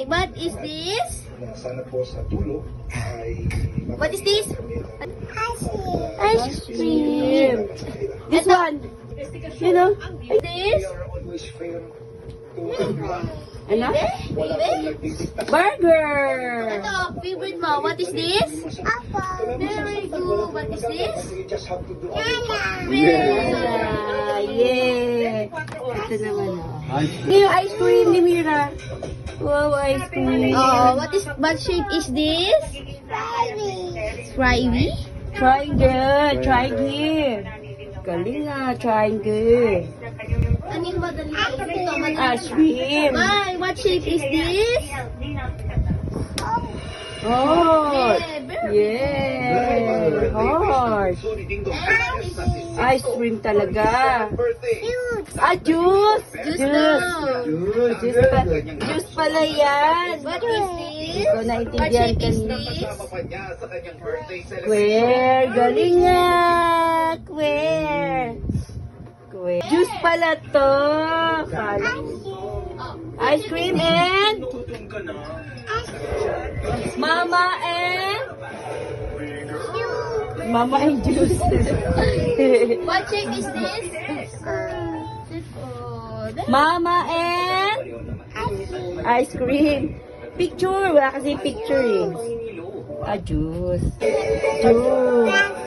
what is this? Sana po sa dulo ay What is this? Ice cream. This one. You know? This? always fair to Ano? Baby? Burger. Ito, favorite mo. What is this? Very good. What is this? you just have to do Yeah. Yeah. Ito naman. Ito yung ice cream ni Mira. Wow, ice cream. Oh, what shape is this? Spivey. Triangle. Triangle. Galing nga. Triangle. Ano yung madali? Ito, madali. Ice cream. Why? What shape is this? Heart. Yeah, Yeah. Heart. Ice cream talaga. Ah, juice. Juice daw. Juice pala yan. What is this? Hindi ko What naintindihan shape is kanina. this? Where? Galing nga. Where? Where? Juice pala to. Ice cream and Mama and Mama and juice. What shape is this? Oh, Mama and ice cream. Picture. Wala kasi picture eh. Ah, juice. Juice.